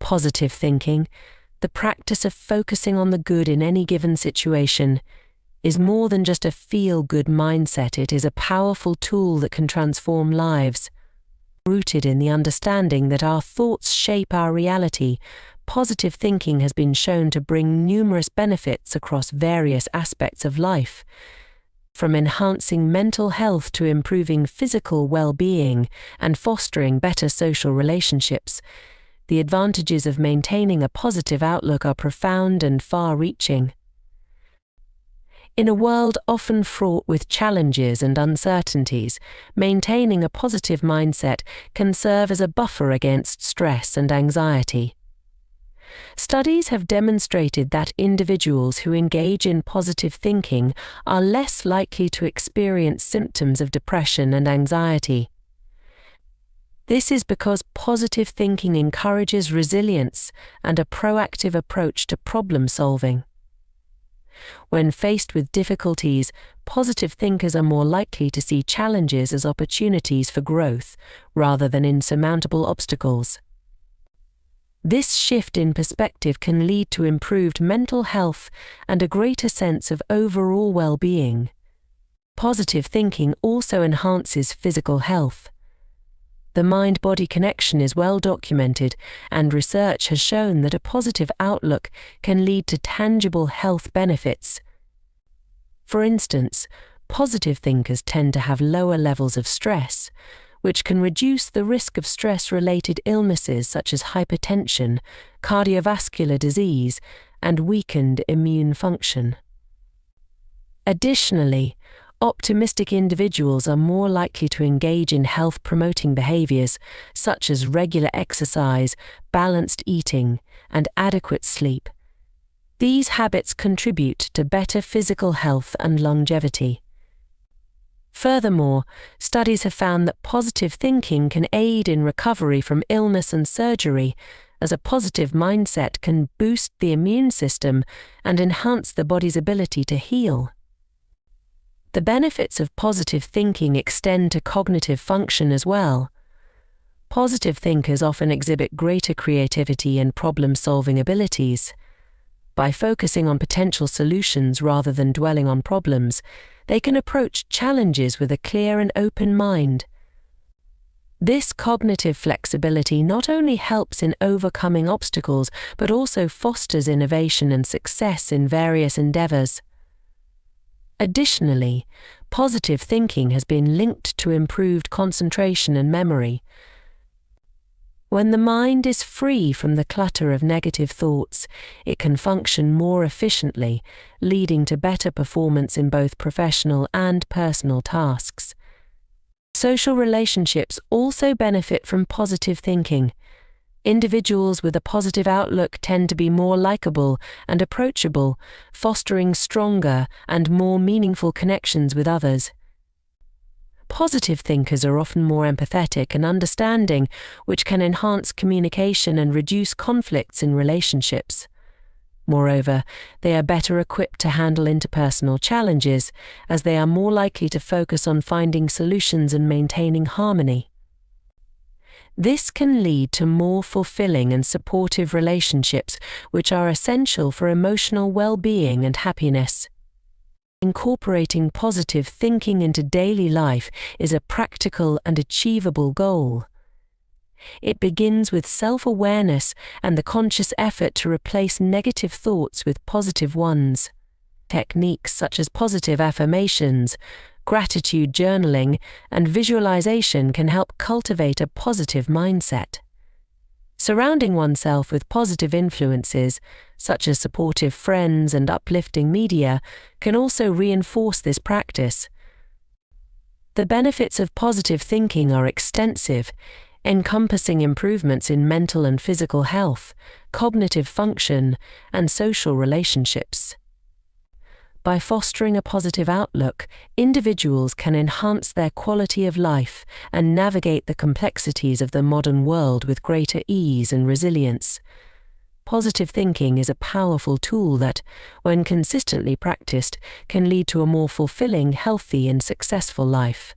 Positive thinking, the practice of focusing on the good in any given situation, is more than just a feel-good mindset. It is a powerful tool that can transform lives. Rooted in the understanding that our thoughts shape our reality, positive thinking has been shown to bring numerous benefits across various aspects of life. From enhancing mental health to improving physical well-being and fostering better social relationships, the advantages of maintaining a positive outlook are profound and far-reaching. In a world often fraught with challenges and uncertainties, maintaining a positive mindset can serve as a buffer against stress and anxiety. Studies have demonstrated that individuals who engage in positive thinking are less likely to experience symptoms of depression and anxiety. This is because positive thinking encourages resilience and a proactive approach to problem solving. When faced with difficulties, positive thinkers are more likely to see challenges as opportunities for growth rather than insurmountable obstacles. This shift in perspective can lead to improved mental health and a greater sense of overall well-being. Positive thinking also enhances physical health. The mind-body connection is well documented, and research has shown that a positive outlook can lead to tangible health benefits. For instance, positive thinkers tend to have lower levels of stress, which can reduce the risk of stress-related illnesses such as hypertension, cardiovascular disease, and weakened immune function. Additionally, optimistic individuals are more likely to engage in health-promoting behaviors such as regular exercise, balanced eating, and adequate sleep. These habits contribute to better physical health and longevity. Furthermore, studies have found that positive thinking can aid in recovery from illness and surgery, as a positive mindset can boost the immune system and enhance the body's ability to heal. The benefits of positive thinking extend to cognitive function as well. Positive thinkers often exhibit greater creativity and problem-solving abilities. By focusing on potential solutions rather than dwelling on problems, they can approach challenges with a clear and open mind. This cognitive flexibility not only helps in overcoming obstacles, but also fosters innovation and success in various endeavors. Additionally, positive thinking has been linked to improved concentration and memory. When the mind is free from the clutter of negative thoughts, it can function more efficiently, leading to better performance in both professional and personal tasks. Social relationships also benefit from positive thinking. Individuals with a positive outlook tend to be more likable and approachable, fostering stronger and more meaningful connections with others. Positive thinkers are often more empathetic and understanding, which can enhance communication and reduce conflicts in relationships. Moreover, they are better equipped to handle interpersonal challenges, as they are more likely to focus on finding solutions and maintaining harmony. This can lead to more fulfilling and supportive relationships, which are essential for emotional well-being and happiness. Incorporating positive thinking into daily life is a practical and achievable goal. It begins with self-awareness and the conscious effort to replace negative thoughts with positive ones. Techniques such as positive affirmations, gratitude journaling, and visualization can help cultivate a positive mindset. Surrounding oneself with positive influences, such as supportive friends and uplifting media, can also reinforce this practice. The benefits of positive thinking are extensive, encompassing improvements in mental and physical health, cognitive function, and social relationships. By fostering a positive outlook, individuals can enhance their quality of life and navigate the complexities of the modern world with greater ease and resilience. Positive thinking is a powerful tool that, when consistently practiced, can lead to a more fulfilling, healthy, and successful life.